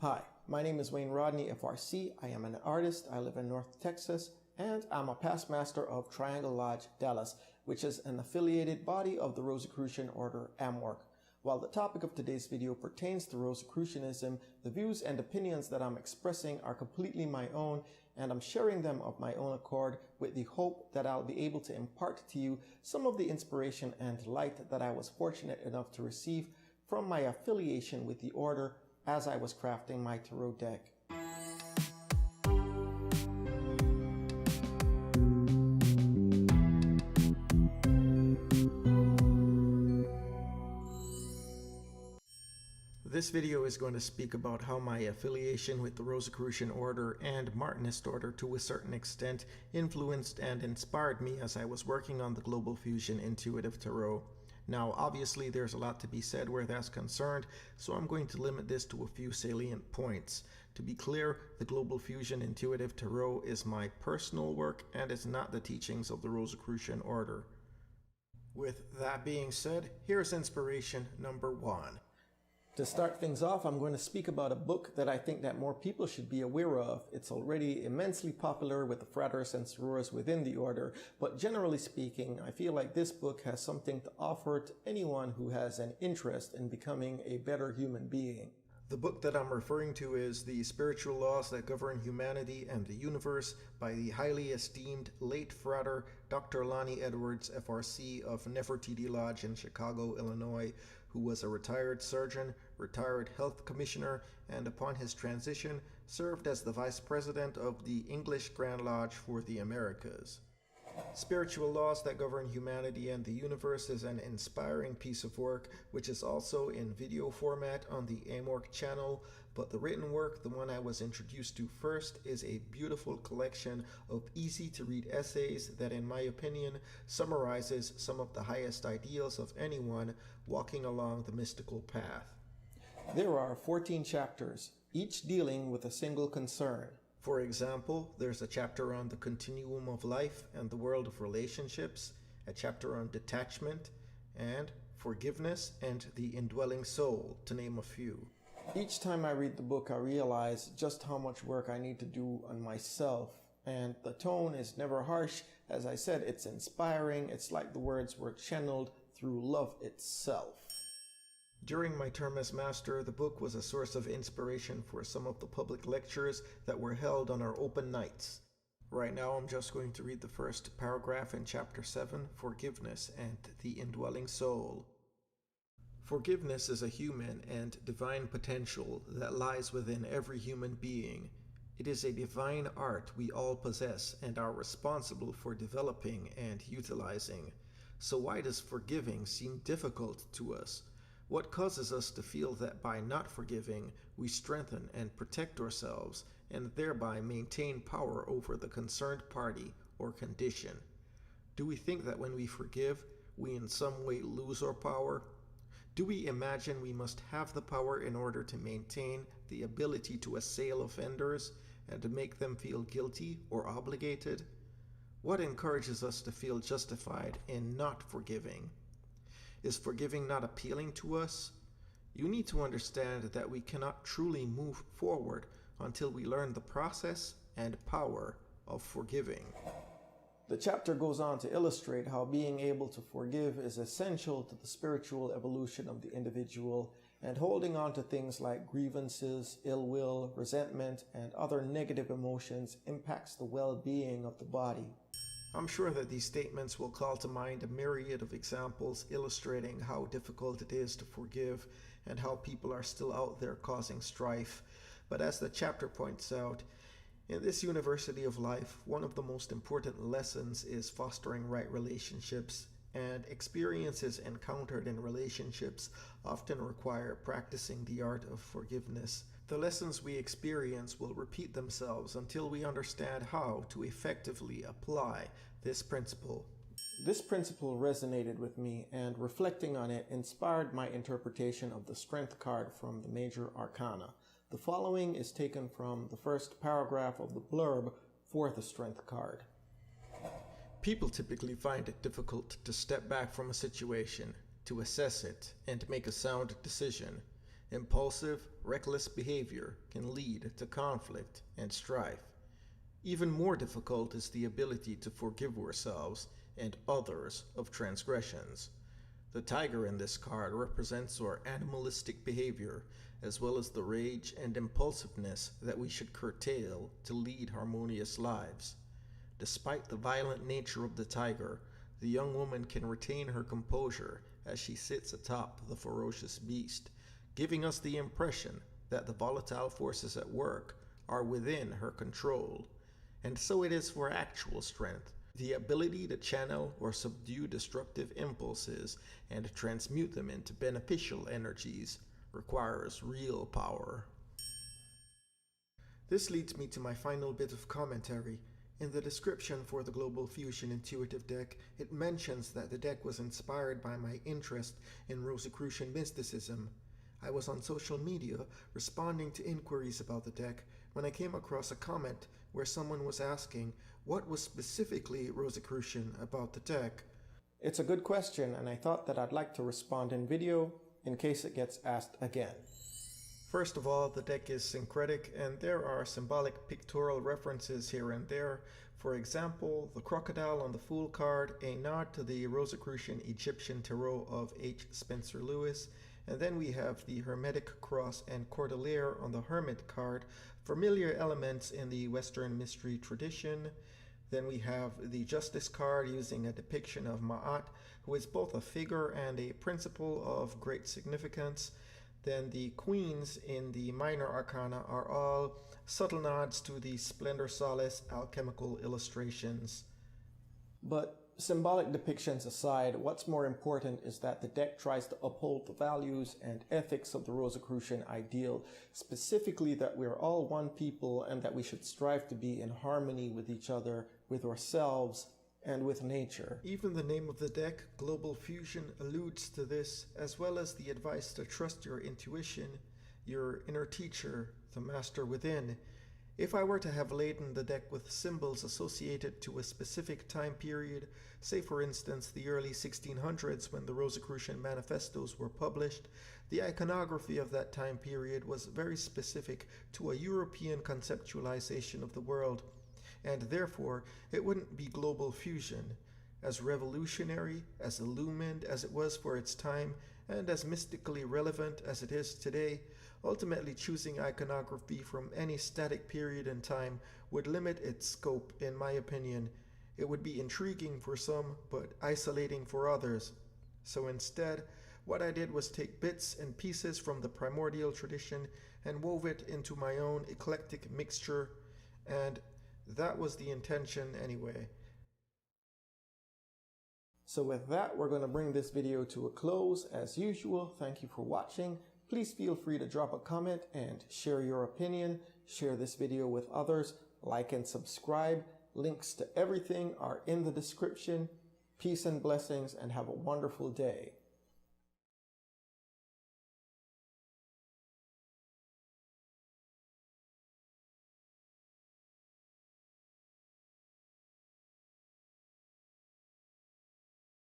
Hi, my name is Rodney FRC. I am an artist. I live in North Texas, and I'm a past master of Triangle Lodge, Dallas, which is an affiliated body of the Rosicrucian Order, Embark. While the topic of today's video pertains to Rosicrucianism, the views and opinions that I'm expressing are completely my own, and I'm sharing them of my own accord with the hope that I'll be able to impart to you some of the inspiration and light that I was fortunate enough to receive from my affiliation with the order as I was crafting my tarot deck. This video is going to speak about how my affiliation with the Rosicrucian Order and Martinist Order to a certain extent influenced and inspired me as I was working on the Global Fusion Intuitive Tarot. Now, obviously, there's a lot to be said where that's concerned, so I'm going to limit this to a few salient points. To be clear, the Global Fusion Intuitive Tarot is my personal work and is not the teachings of the Rosicrucian Order. With that being said, here's inspiration number 1. To start things off, I'm going to speak about a book that I think that more people should be aware of. It's already immensely popular with the fratres and sorors within the order, but generally speaking, I feel like this book has something to offer to anyone who has an interest in becoming a better human being. The book that I'm referring to is The Spiritual Laws That Govern Humanity and the Universe by the highly esteemed late frater Dr. Lonnie Edwards, FRC of Nefertiti Lodge in Chicago, Illinois, who was a retired surgeon, retired health commissioner, and upon his transition served as the vice president of the English Grand Lodge for the Americas. Spiritual Laws That Govern Humanity and the Universe is an inspiring piece of work, which is also in video format on the Embark channel, but the written work, the one I was introduced to first, is a beautiful collection of easy-to-read essays that, in my opinion, summarizes some of the highest ideals of anyone walking along the mystical path. There are 14 chapters, each dealing with a single concern. For example, there's a chapter on the continuum of life and the world of relationships, a chapter on detachment, and forgiveness and the indwelling soul, to name a few. Each time I read the book, I realize just how much work I need to do on myself. And the tone is never harsh. As I said, it's inspiring. It's like the words were channeled through love itself. During my term as master, the book was a source of inspiration for some of the public lectures that were held on our open nights. Right now, I'm just going to read the first paragraph in Chapter 7, Forgiveness and the Indwelling Soul. Forgiveness is a human and divine potential that lies within every human being. It is a divine art we all possess and are responsible for developing and utilizing. So why does forgiving seem difficult to us? What causes us to feel that by not forgiving, we strengthen and protect ourselves and thereby maintain power over the concerned party or condition? Do we think that when we forgive, we in some way lose our power? Do we imagine we must have the power in order to maintain the ability to assail offenders and to make them feel guilty or obligated? What encourages us to feel justified in not forgiving? Is forgiving not appealing to us? You need to understand that we cannot truly move forward until we learn the process and power of forgiving. The chapter goes on to illustrate how being able to forgive is essential to the spiritual evolution of the individual, and holding on to things like grievances, ill will, resentment, and other negative emotions impacts the well-being of the body. I'm sure that these statements will call to mind a myriad of examples illustrating how difficult it is to forgive and how people are still out there causing strife. But as the chapter points out, in this university of life, one of the most important lessons is fostering right relationships, and experiences encountered in relationships often require practicing the art of forgiveness. The lessons we experience will repeat themselves until we understand how to effectively apply this principle. This principle resonated with me, and reflecting on it inspired my interpretation of the Strength card from the Major Arcana. The following is taken from the first paragraph of the blurb for the Strength card. People typically find it difficult to step back from a situation, to assess it, and make a sound decision. Impulsive, reckless behavior can lead to conflict and strife. Even more difficult is the ability to forgive ourselves and others of transgressions. The tiger in this card represents our animalistic behavior, as well as the rage and impulsiveness that we should curtail to lead harmonious lives. Despite the violent nature of the tiger, the young woman can retain her composure as she sits atop the ferocious beast, giving us the impression that the volatile forces at work are within her control. And so it is for actual strength. The ability to channel or subdue destructive impulses and transmute them into beneficial energies requires real power. This leads me to my final bit of commentary. In the description for the Global Fusion Intuitive deck, it mentions that the deck was inspired by my interest in Rosicrucian mysticism. I was on social media responding to inquiries about the deck when I came across a comment where someone was asking what was specifically Rosicrucian about the deck. It's a good question, and I thought that I'd like to respond in video in case it gets asked again. First of all, the deck is syncretic, and there are symbolic pictorial references here and there. For example, the crocodile on the Fool card, a nod to the Rosicrucian Egyptian tarot of H. Spencer Lewis. And then we have the Hermetic Cross and Cordelier on the Hermit card, familiar elements in the Western mystery tradition. Then we have the Justice card using a depiction of Ma'at, who is both a figure and a principle of great significance. Then the Queens in the Minor Arcana are all subtle nods to the Splendor Solace alchemical illustrations. But symbolic depictions aside, what's more important is that the deck tries to uphold the values and ethics of the Rosicrucian ideal, specifically that we're all one people and that we should strive to be in harmony with each other, with ourselves, and with nature. Even the name of the deck, Global Fusion, alludes to this, as well as the advice to trust your intuition, your inner teacher, the master within. If I were to have laden the deck with symbols associated to a specific time period, say for instance the early 1600s when the Rosicrucian manifestos were published, the iconography of that time period was very specific to a European conceptualization of the world, and therefore it wouldn't be global fusion. As revolutionary, as illumined as it was for its time, and as mystically relevant as it is today, ultimately choosing iconography from any static period in time would limit its scope, in my opinion. It would be intriguing for some, but isolating for others. So instead, what I did was take bits and pieces from the primordial tradition and wove it into my own eclectic mixture, and that was the intention anyway. So with that, we're going to bring this video to a close. As usual, thank you for watching. Please feel free to drop a comment and share your opinion. Share this video with others. Like and subscribe. Links to everything are in the description. Peace and blessings, and have a wonderful day.